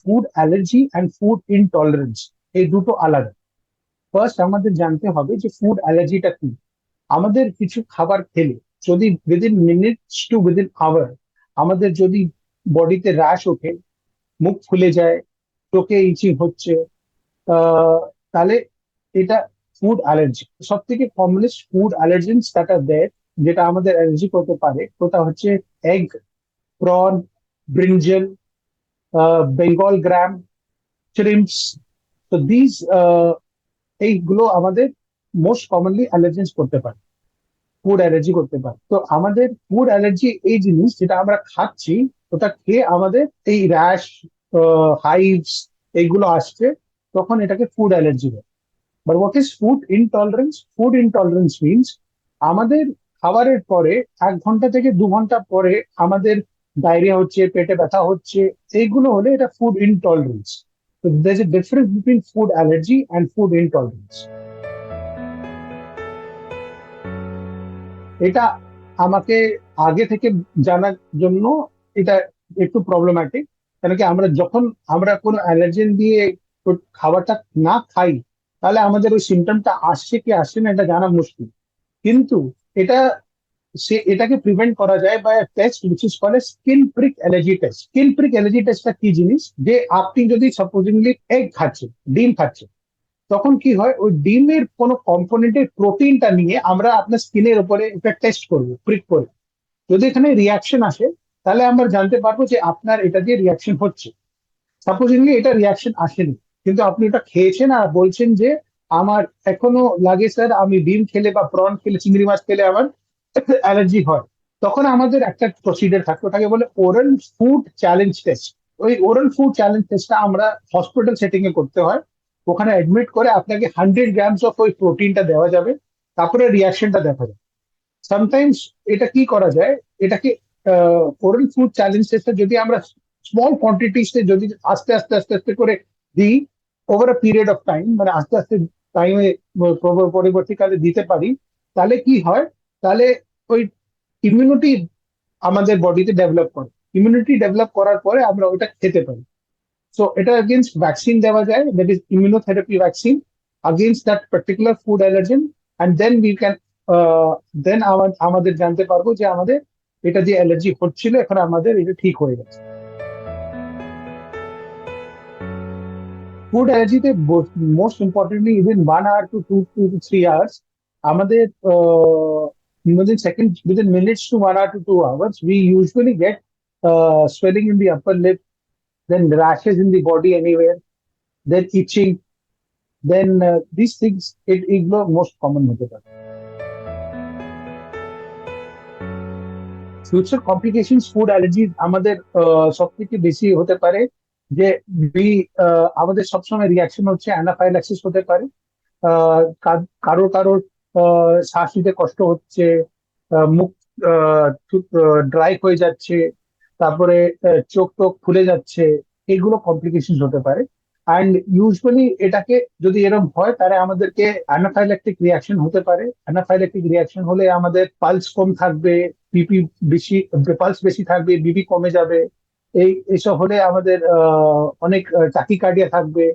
Food allergy and food intolerance এই দুটো আলাদা। ফার্স্ট আমাদের জানতে হবে যে ফুড অ্যালার্জিটা কি। আমাদের কিছু খাবার খেলে যদি within minutes to within hour আমাদের যদি বডিতে র্যাশ ওঠে, মুখ ফুলে যায়, চোখে ইচিং হচ্ছে, তাহলে এটা ফুড অ্যালার্জি। সব থেকে কমনেস্ট ফুড অ্যালার্জেন্স দ্যাট আর দেয়ার, যেটা আমাদের অ্যালার্জি করতে পারে, ওটা হচ্ছে এগ, প্রন, ব্রিঞ্জল, বেঙ্গল গ্রাম, শ্রিম্পস। তো দিস এইগুলো আমাদের মোস্ট কমনলি অ্যালার্জেন্স করতে পারে, ফুড অ্যালার্জি করতে পারে। তো আমাদের ফুড অ্যালার্জি এই জিনিস যেটা আমরা খাচ্ছি, ওটা খেয়ে আমাদের এই র্যাশ, হাইভস এইগুলো আসছে, তখন এটাকে ফুড অ্যালার্জি বলে। But what is food intolerance? Food intolerance means আমাদের খাবারের পরে 1 ঘন্টা থেকে 2 ঘন্টা পরে আমাদের ডায়রিয়া হচ্ছে, পেটে ব্যথা হচ্ছে, এইগুলো হলে এটা ফুড ইনটলারেন্স। তো there is a difference between food allergy and food intolerance. এটা আমাকে আগে থেকে জানার জন্য এটা একটু প্রবলেম্যাটিক। কেন কি আমরা যখন আমরা কোনো অ্যালার্জেন দিয়ে খাবারটা না খাই, তাহলে আমাদের ওই সিমটমটা আসছে কি আসছে না এটা জানা মুশকিল। কিন্তু এটা এটাকে প্রিভেন্ট করা যায় by test which is called skin prick allergy test. Skin prick allergy টেস্টটা কি জিনিস, যে আপনি যদি সাপোজিংলি এগ খাচ্ছেন, ডিম খাচ্ছেন, তখন কি হয়, ওই ডিমের কোনো কম্পোনেন্টের প্রোটিনটা নিয়ে আমরা আপনার স্কিনের উপরে এটা টেস্ট করবো, প্রিক করে। যদি এখানে রিয়াকশন আসে, তাহলে আমরা জানতে পারবো যে আপনার এটা দিয়ে রিয়াকশন হচ্ছে। সাপোজিংলি এটা রিয়াকশন আসেনি, কিন্তু আপনি এটা খেয়েছেন আর বলছেন যে আমার এখনো লাগে স্যার, আমি ডিম খেলে বা প্রন খেলে, চিংড়ি মাছ খেলে আমার অ্যালার্জি হয়। তখন আমাদের একটা প্রসিডিওর থাকে, ওটাকে বলে ওরাল ফুড চ্যালেঞ্জ টেস্ট। ওই ওরাল ফুড চ্যালেঞ্জ টেস্টটা আমরা হসপিটাল সেটিং এ করতে হয়। ওখানে অ্যাডমিট করে আপনাকে 100 গ্রামস অফ ওই প্রোটিনটা দেওয়া যাবে, তারপরে রিয়াকশনটা দেখা যাবে। সামটাইমস এটা কি করা যায়, এটাকে ওরাল ফুড চ্যালেঞ্জ টেস্টটা যদি আমরা স্মল কোয়ান্টিটিসে যদি আস্তে আস্তে আস্তে আস্তে করে দিই, over a period of time, মানে আস্তে আস্তে টাইমে পরবর্তীকালে দিতে পারি, তাহলে কি হয়, তাহলে ওই ইমিউনিটি আমাদের বডিতে ডেভেলপ করে। ইমিউনিটি ডেভেলপ করার পরে আমরা ওইটা খেতে পারি। সো এটা এগেনস্ট ভ্যাকসিন দেওয়া যায়, that is immunotherapy vaccine against that particular food allergen, and then we can দেন আমাদের জানতে পারবো যে আমাদের এটা যে অ্যালার্জি হচ্ছিল, এখন আমাদের এটা ঠিক হয়ে গেছে। ফুড অ্যালার্জিতে most importantly even 1 hour to 2 to 3 hours আমাদের within minutes to 1 hour to 2 hours we usually get swelling in the upper lip, then rashes in the body anywhere, then itching, then these things এগুলো most common হতে পারে। Future complications food allergy আমাদের সব থেকে বেশি হতে পারে যে আমাদের সবসময় রিয়াকশন হচ্ছে অ্যানাফাইল্যাক্সিস হতে পারে। কারোর কারোর শ্বাস নিতে কষ্ট হচ্ছে, মুখ ড্রাই হয়ে যাচ্ছে, তারপরে চোখ টোক ফুলে যাচ্ছে, এগুলো কমপ্লিকেশন হতে পারে। অ্যান্ড ইউজুয়ালি এটাকে যদি এরকম হয়, তাহলে আমাদেরকে অ্যানাফাইল্যাকটিক রিয়াকশন হতে পারে। অ্যানাফাইল্যাকটিক রিয়াকশন হলে আমাদের পালস কম থাকবে, বিপি বেশি, পালস বেশি থাকবে, বিপি কমে যাবে। এইসব হলে আমাদের অনেক টাকিকার্ডিয়া থাকবে,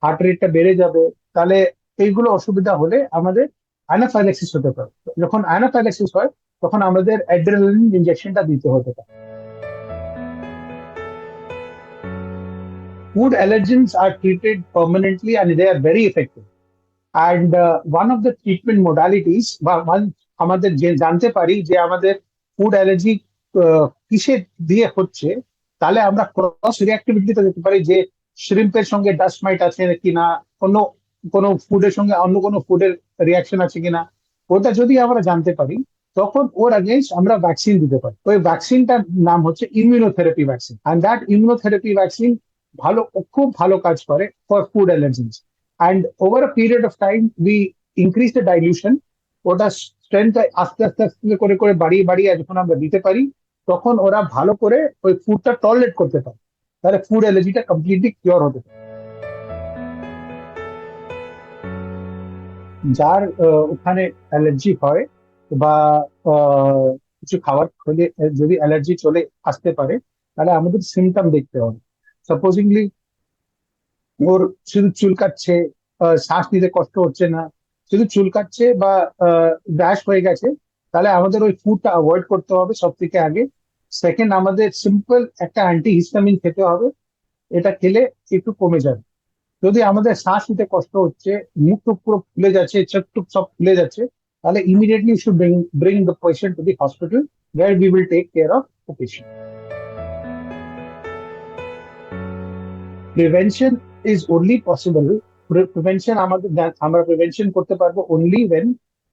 হার্ট রেটটা বেড়ে যাবে। তাহলে এইগুলো অসুবিধা হলে আমাদের অ্যানাফাইল্যাক্সিস হতে পারে। যখন অ্যানাফাইল্যাক্সিস হয়, তখন আমাদের অ্যাড্রেনালিন ইনজেকশনটা দিতে হতে পারে। Food allergens are treated permanently and they are very effective. And one of the treatment modalities বা আমাদের যে জানতে পারি যে আমাদের ফুড অ্যালার্জি কিসে দিয়ে হচ্ছে, তাহলে আমরা ক্রস রিঅ্যাক্টিভিটিতে দেখতে পারি যে শ্রিম্পের সঙ্গে ডাস্ট মাইট আছে কিনা, অন্য কোনো ফুডের সঙ্গে অন্য কোনো ফুডের রিয়াকশন আছে কিনা। ওটা যদি আমরা জানতে পারি, তখন ওর আগেনস্ট আমরা ভ্যাকসিন দিতে পারি। ওই ভ্যাকসিনটার নাম হচ্ছে immunotherapy vaccine, and that immunotherapy vaccine ভালো, খুব ভালো কাজ করে for food allergies. And over a period of time we increase the dilution. ওটা স্ট্রেংথ আস্তে আস্তে আস্তে করে করে বাড়িয়ে বাড়িয়ে যখন আমরা দিতে পারি, তখন ওরা ভালো করে ওই ফুডটা টলারেট করতে পারে, তাহলে ফুড অ্যালার্জিটা কমপ্লিটলি কিওর হতে পারে। যার ওখানে অ্যালার্জি হয় বা কিছু খাবার খেলে যদি অ্যালার্জি চলে আসতে পারে, তাহলে আমাদের সিমটম দেখতে হবে। সাপোজিংলি ওর শুধু চুলকাচ্ছে, শ্বাস নিতে কষ্ট হচ্ছে না, শুধু চুলকাচ্ছে বা র্যাশ হয়ে গেছে, তাহলে আমাদের ওই ফুডটা অ্যাভয়েড করতে হবে সব থেকে আগে। সেকেন্ড, আমাদের সিম্পল একটা অ্যান্টি হিস্টামিন খেতে হবে, এটা খেলে একটু কমে যাবে। যদি আমাদের শ্বাস নিতে কষ্ট হচ্ছে, মুখ টুক পুরো ফুলে যাচ্ছে, চোখ টুক সব ফুলে যাচ্ছে, তাহলে immediately should bring the patient to the hospital, where we will take care of the patient. Prevention is only possible, prevention আমরা প্রিভেনশন করতে পারবো অনলি ওয়েন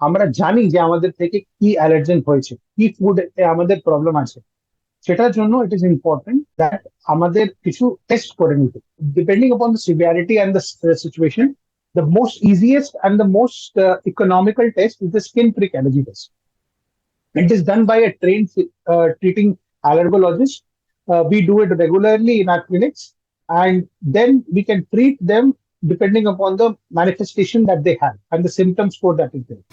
আমরা জানি যে আমাদের থেকে কি অ্যালার্জেন হয়েছে, কি ফুড আমাদের প্রবলেম আছে। সেটার জন্য ইট ইজ ইম্পর্টেন্ট দ্যাট আমাদের কিছু টেস্ট করে নিতে, depending upon the severity and the situation. The most easiest and the most economical test is the skin prick allergy test. It is done by a trained treating allergologist. We do it regularly in our clinics, and then we can treat them depending upon the manifestation that they have and the symptom score that is there.